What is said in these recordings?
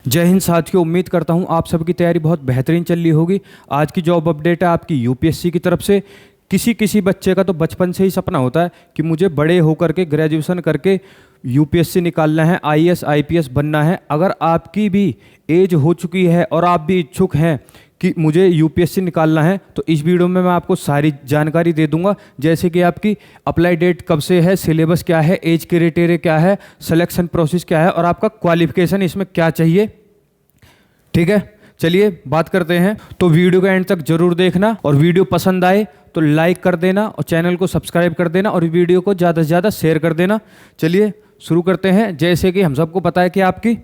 जय हिंद साथियों, उम्मीद करता हूं आप सबकी तैयारी बहुत बेहतरीन चल रही होगी। आज की जॉब अपडेट है आपकी यूपीएससी की तरफ से। किसी किसी बच्चे का तो बचपन से ही सपना होता है कि मुझे बड़े होकर के ग्रेजुएशन करके यूपीएससी निकालना है, आईएएस आईपीएस बनना है। अगर आपकी भी एज हो चुकी है और आप भी इच्छुक हैं कि मुझे यूपीएससी निकालना है, तो इस वीडियो में मैं आपको सारी जानकारी दे दूंगा। जैसे कि आपकी अप्लाई डेट कब से है, सिलेबस क्या है, एज क्राइटेरिया क्या है, सिलेक्शन प्रोसेस क्या है और आपका क्वालिफिकेशन इसमें क्या चाहिए। ठीक है, चलिए बात करते हैं। तो वीडियो का एंड तक जरूर देखना और वीडियो पसंद आए तो लाइक कर देना और चैनल को सब्सक्राइब कर देना और वीडियो को ज़्यादा से ज़्यादा शेयर कर देना। चलिए शुरू करते हैं। जैसे कि हम सबको पता है कि आपकी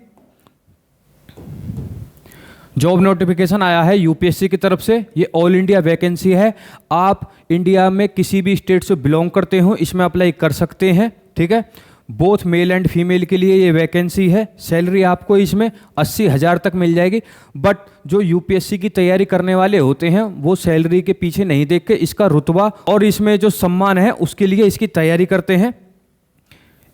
जॉब नोटिफिकेशन आया है यूपीएससी की तरफ से। ये ऑल इंडिया वैकेंसी है। आप इंडिया में किसी भी स्टेट से बिलोंग करते हो इसमें अप्लाई कर सकते हैं। ठीक है, बोथ मेल एंड फीमेल के लिए ये वैकेंसी है। सैलरी आपको इसमें 80,000 तक मिल जाएगी। बट जो यूपीएससी की तैयारी करने वाले होते हैं वो सैलरी के पीछे नहीं देख के इसका रुतबा और इसमें जो सम्मान है उसके लिए इसकी तैयारी करते हैं।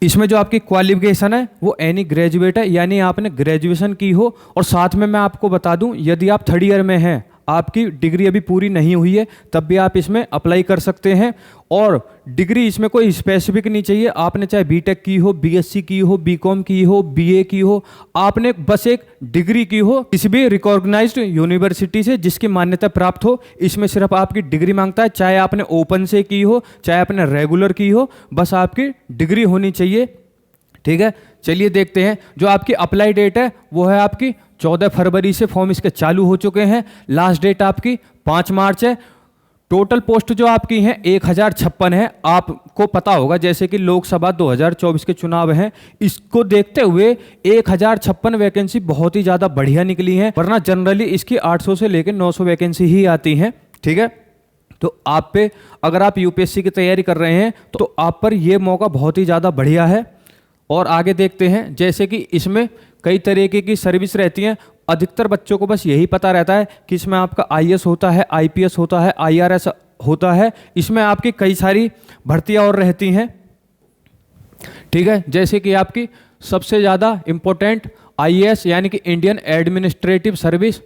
इसमें जो आपकी क्वालिफिकेशन है वो एनी ग्रेजुएट है, यानी आपने ग्रेजुएशन की हो। और साथ में मैं आपको बता दूं, यदि आप थर्ड ईयर में हैं, आपकी डिग्री अभी पूरी नहीं हुई है, तब भी आप इसमें अप्लाई कर सकते हैं। और डिग्री इसमें कोई स्पेसिफिक नहीं चाहिए। आपने चाहे बीटेक की हो, बीएससी की हो, बीकॉम की हो, बीए की हो, आपने बस एक डिग्री की हो किसी भी रिकॉग्नाइज्ड यूनिवर्सिटी से जिसकी मान्यता प्राप्त हो। इसमें सिर्फ आपकी डिग्री मांगता है, चाहे आपने ओपन से की हो, चाहे आपने रेगुलर की हो, बस आपकी डिग्री होनी चाहिए। ठीक है, चलिए देखते हैं। जो आपकी अप्लाई डेट है वो है आपकी 14 फरवरी से फॉर्म इसके चालू हो चुके हैं। लास्ट डेट आपकी 5 मार्च है। टोटल पोस्ट जो आपकी हैं 1056 है। आपको पता होगा जैसे कि लोकसभा 2024 के चुनाव हैं, इसको देखते हुए 1056 वैकेंसी बहुत ही ज़्यादा बढ़िया निकली हैं, वरना जनरली इसकी 800 से लेकर 900 वैकेंसी ही आती हैं। ठीक है, तो आप पे अगर आप यूपीएससी की तैयारी कर रहे हैं तो आप पर यह मौका बहुत ही ज़्यादा बढ़िया है। और आगे देखते हैं। जैसे कि इसमें कई तरीके की सर्विस रहती हैं। अधिकतर बच्चों को बस यही पता रहता है कि इसमें आपका आईएएस होता है, आईपीएस होता है, आईआरएस होता है। इसमें आपकी कई सारी भर्तियां और रहती हैं। ठीक है, जैसे कि आपकी सबसे ज़्यादा इंपॉर्टेंट आईएएस यानी कि Indian administrative service,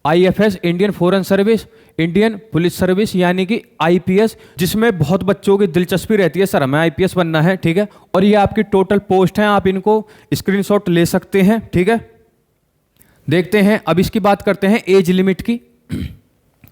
IFS Indian foreign service, Indian police service यानी कि आईपीएस, जिसमें बहुत बच्चों की दिलचस्पी रहती है, सर हमें आईपीएस बनना है। ठीक है, और ये आपकी टोटल पोस्ट हैं, आप इनको स्क्रीनशॉट ले सकते हैं। ठीक है, देखते हैं। अब इसकी बात करते हैं एज लिमिट की।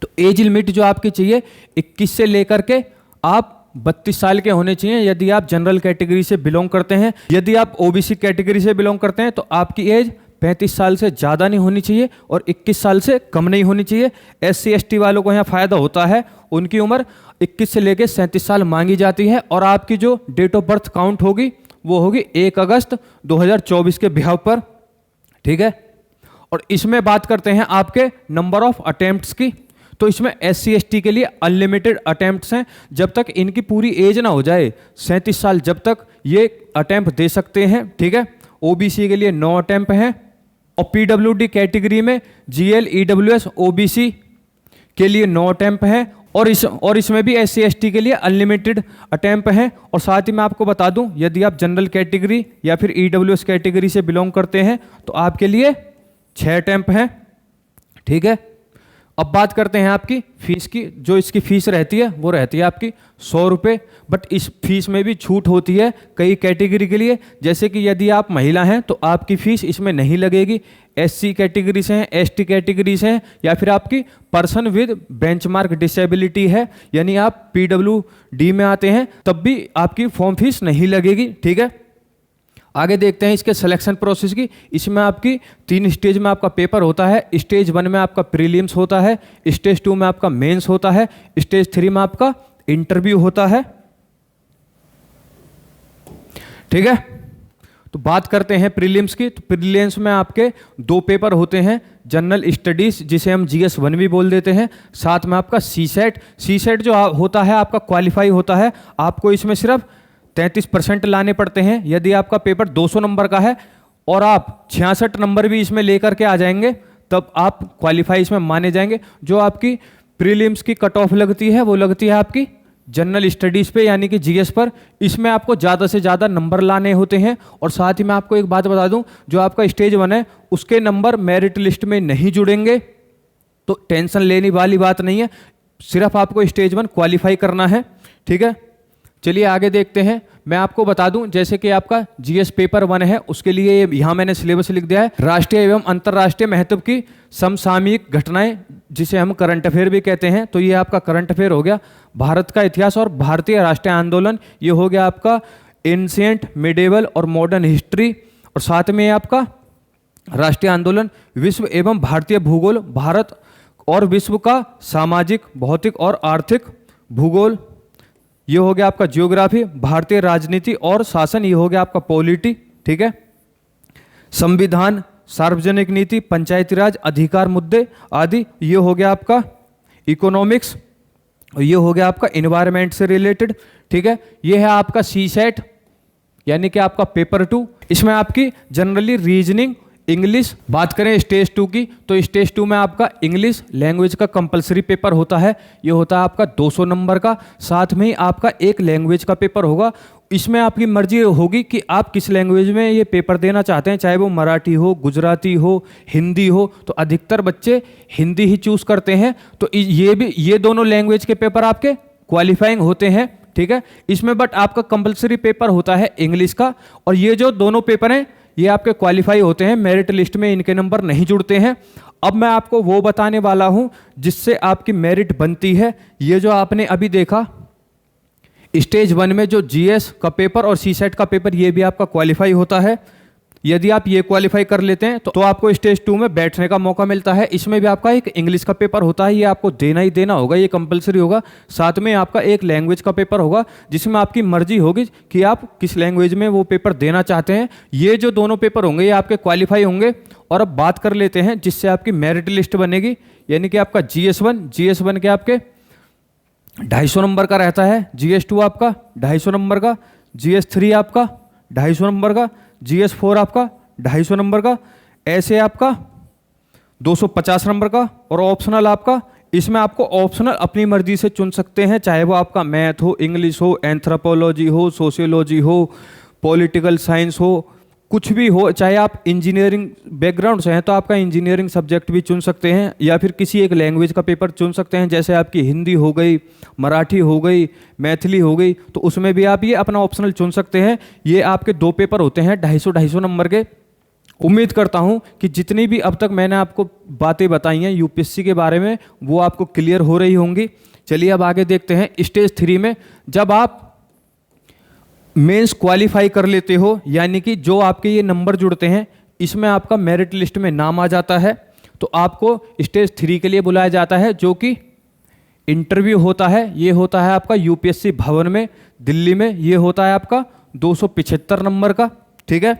तो एज लिमिट जो आपकी चाहिए 21 से लेकर के आप 32 साल के होने चाहिए यदि आप जनरल कैटेगरी से बिलोंग करते हैं। यदि आप ओबीसी कैटेगरी से बिलोंग करते हैं तो आपकी एज 35 साल से ज़्यादा नहीं होनी चाहिए और 21 साल से कम नहीं होनी चाहिए। SC ST वालों को यहाँ फ़ायदा होता है, उनकी उम्र 21 से लेकर 37 साल मांगी जाती है। और आपकी जो डेट ऑफ बर्थ काउंट होगी वो होगी 1 अगस्त 2024 के बिहाव पर। ठीक है, और इसमें बात करते हैं आपके नंबर ऑफ अटेम्प्ट्स की। तो इसमें SC ST के लिए अनलिमिटेड अटेम्प्ट्स हैं। जब तक इनकी पूरी एज ना हो जाए 37 साल, जब तक ये अटेम्प्ट दे सकते हैं। ठीक है, OBC के लिए 9 अटेम्प्ट हैं और PWD कैटेगरी में GL EWS OBC के लिए 9 अटेम्प्ट हैं। और इसमें भी SC ST के लिए अनलिमिटेड अटेम्प्ट हैं। और साथ ही मैं आपको बता दूं, यदि आप जनरल कैटेगरी या फिर EWS कैटेगरी से बिलोंग करते हैं तो आपके लिए 6 अटेम्प्ट हैं। ठीक है, अब बात करते हैं आपकी फीस की। जो इसकी फीस रहती है वो रहती है आपकी 100 रुपये। बट इस फीस में भी छूट होती है कई कैटेगरी के लिए। जैसे कि यदि आप महिला हैं तो आपकी फीस इसमें नहीं लगेगी। SC कैटेगरी से हैं, ST कैटेगरी से हैं, या फिर आपकी पर्सन विद बेंचमार्क डिसेबिलिटी है, यानी आप PWD में आते हैं, तब भी आपकी फॉर्म फीस नहीं लगेगी। ठीक है, आगे देखते हैं इसके सिलेक्शन प्रोसेस की। इसमें आपकी 3 स्टेज में आपका पेपर होता है। स्टेज 1 में आपका प्रीलिम्स होता है, स्टेज 2 में आपका मेंस होता है, स्टेज 3 में आपका इंटरव्यू होता है। ठीक है, तो बात करते हैं प्रीलिम्स की। तो प्रीलिम्स में आपके 2 पेपर होते हैं। जनरल स्टडीज जिसे हम GS1 भी बोल देते हैं, साथ में आपका CSET जो होता है आपका क्वालिफाई होता है। आपको इसमें सिर्फ 33% लाने पड़ते हैं। यदि आपका पेपर 200 नंबर का है और आप 66 नंबर भी इसमें लेकर के आ जाएंगे तब आप क्वालिफाई इसमें माने जाएंगे। जो आपकी प्रीलिम्स की कट ऑफ लगती है वो लगती है आपकी जनरल स्टडीज़ पे यानी कि जीएस पर, इसमें आपको ज़्यादा से ज़्यादा नंबर लाने होते हैं। और साथ ही मैं आपको एक बात बता दूं, जो आपका स्टेज 1 है उसके नंबर मेरिट लिस्ट में नहीं जुड़ेंगे, तो टेंशन लेने वाली बात नहीं है, सिर्फ आपको स्टेज 1 क्वालिफाई करना है, ठीक है। चलिए आगे देखते हैं। मैं आपको बता दूं, जैसे कि आपका जीएस पेपर 1 है, उसके लिए यहाँ मैंने सिलेबस लिख दिया है, राष्ट्रीय एवं अंतर्राष्ट्रीय महत्व की समसामयिक घटनाएं, जिसे हम करंट अफेयर भी कहते हैं। तो ये आपका करंट अफेयर हो गया। भारत का इतिहास और भारतीय राष्ट्रीय आंदोलन, ये हो गया आपका एंशिएंट, मिडेवल और मॉडर्न हिस्ट्री। और साथ में आपका राष्ट्रीय आंदोलन, विश्व एवं भारतीय भूगोल, भारत और विश्व का सामाजिक, भौतिक और आर्थिक भूगोल, ये हो गया आपका ज्योग्राफी, भारतीय राजनीति और शासन, ये हो गया आपका पॉलिटी, ठीक है। संविधान, सार्वजनिक नीति, पंचायती राज, अधिकार मुद्दे आदि, ये हो गया आपका इकोनॉमिक्स, और ये हो गया आपका एनवायरनमेंट से रिलेटेड, ठीक है। ये है आपका सी सेट यानी कि आपका पेपर 2। इसमें आपकी जनरली रीजनिंग, इंग्लिश, बात करें स्टेज 2 की, तो स्टेज 2 में आपका इंग्लिश लैंग्वेज का कंपलसरी पेपर होता है। ये होता है आपका 200 नंबर का, साथ में ही आपका एक लैंग्वेज का पेपर होगा। इसमें आपकी मर्जी होगी कि आप किस लैंग्वेज में ये पेपर देना चाहते हैं, चाहे वो मराठी हो, गुजराती हो, हिंदी हो। तो अधिकतर बच्चे हिंदी ही चूज करते हैं। तो ये दोनों लैंग्वेज के पेपर आपके क्वालिफाइंग होते हैं, ठीक है। इसमें बट आपका कंपलसरी पेपर होता है इंग्लिश का, और ये जो दोनों पेपर हैं ये आपके क्वालिफाई होते हैं, मेरिट लिस्ट में इनके नंबर नहीं जुड़ते हैं। अब मैं आपको वो बताने वाला हूं जिससे आपकी मेरिट बनती है। ये जो आपने अभी देखा स्टेज 1 में जो जीएस का पेपर और सी सेट का पेपर, ये भी आपका क्वालिफाई होता है। यदि आप ये क्वालिफाई कर लेते हैं तो आपको स्टेज 2 में बैठने का मौका मिलता है। इसमें भी आपका एक इंग्लिश का पेपर होता है, ये आपको देना ही देना होगा, ये कंपलसरी होगा। साथ में आपका एक लैंग्वेज का पेपर होगा, जिसमें आपकी मर्जी होगी कि आप किस लैंग्वेज में वो पेपर देना चाहते हैं। ये जो दोनों पेपर होंगे ये आपके क्वालिफाई होंगे। और अब बात कर लेते हैं जिससे आपकी मेरिट लिस्ट बनेगी, यानी कि आपका जीएस 1 के आपके 250 नंबर का रहता है, जीएस 2 आपका 250 नंबर का, जीएस 3 आपका 250 नंबर का, जीएस 4 आपका 250 नंबर का, ऐसे आपका 250 नंबर का। और ऑप्शनल आपका, इसमें आपको ऑप्शनल अपनी मर्जी से चुन सकते हैं, चाहे वो आपका मैथ हो, इंग्लिश हो, एंथ्रोपोलॉजी हो, सोशियोलॉजी हो, पॉलिटिकल साइंस हो, कुछ भी हो। चाहे आप इंजीनियरिंग बैकग्राउंड से हैं तो आपका इंजीनियरिंग सब्जेक्ट भी चुन सकते हैं, या फिर किसी एक लैंग्वेज का पेपर चुन सकते हैं, जैसे आपकी हिंदी हो गई, मराठी हो गई, मैथिली हो गई, तो उसमें भी आप ये अपना ऑप्शनल चुन सकते हैं। ये आपके 2 पेपर होते हैं 250 नंबर के। उम्मीद करता हूं कि जितनी भी अब तक मैंने आपको बातें बताई हैं यूपीएससी के बारे में वो आपको क्लियर हो रही होंगी। चलिए अब आगे देखते हैं। स्टेज 3 में जब आप मेंस क्वालिफाई कर लेते हो, यानी कि जो आपके ये नंबर जुड़ते हैं, इसमें आपका मेरिट लिस्ट में नाम आ जाता है, तो आपको स्टेज 3 के लिए बुलाया जाता है, जो कि इंटरव्यू होता है। ये होता है आपका यूपीएससी भवन में दिल्ली में, ये होता है आपका 275 नंबर का, ठीक है।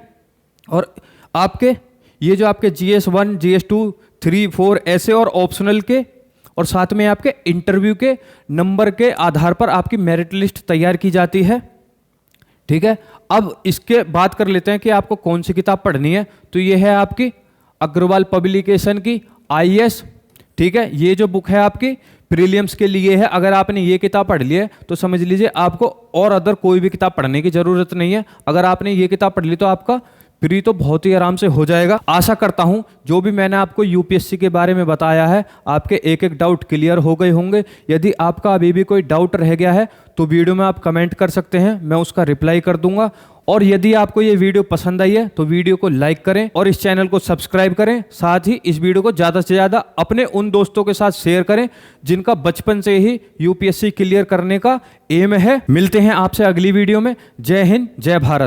और आपके ये जो आपके जीएस 1, जीएस 2, 3, 4 ऐसे और ऑप्शनल के, और साथ में आपके इंटरव्यू के नंबर के आधार पर आपकी मेरिट लिस्ट तैयार की जाती है, ठीक है। अब इसके बात कर लेते हैं कि आपको कौन सी किताब पढ़नी है। तो ये है आपकी अग्रवाल पब्लिकेशन की आईएएस, ठीक है। ये जो बुक है आपकी प्रीलिम्स के लिए है। अगर आपने ये किताब पढ़ ली है तो समझ लीजिए आपको और अदर कोई भी किताब पढ़ने की जरूरत नहीं है। अगर आपने ये किताब पढ़ ली तो आपका प्री तो बहुत ही आराम से हो जाएगा। आशा करता हूं जो भी मैंने आपको यूपीएससी के बारे में बताया है आपके एक एक डाउट क्लियर हो गए होंगे। यदि आपका अभी भी कोई डाउट रह गया है तो वीडियो में आप कमेंट कर सकते हैं, मैं उसका रिप्लाई कर दूंगा। और यदि आपको ये वीडियो पसंद आई है तो वीडियो को लाइक करें और इस चैनल को सब्सक्राइब करें। साथ ही इस वीडियो को ज़्यादा से ज़्यादा अपने उन दोस्तों के साथ शेयर करें जिनका बचपन से ही यूपीएससी क्लियर करने का एम है। मिलते हैं आपसे अगली वीडियो में। जय हिंद, जय भारत।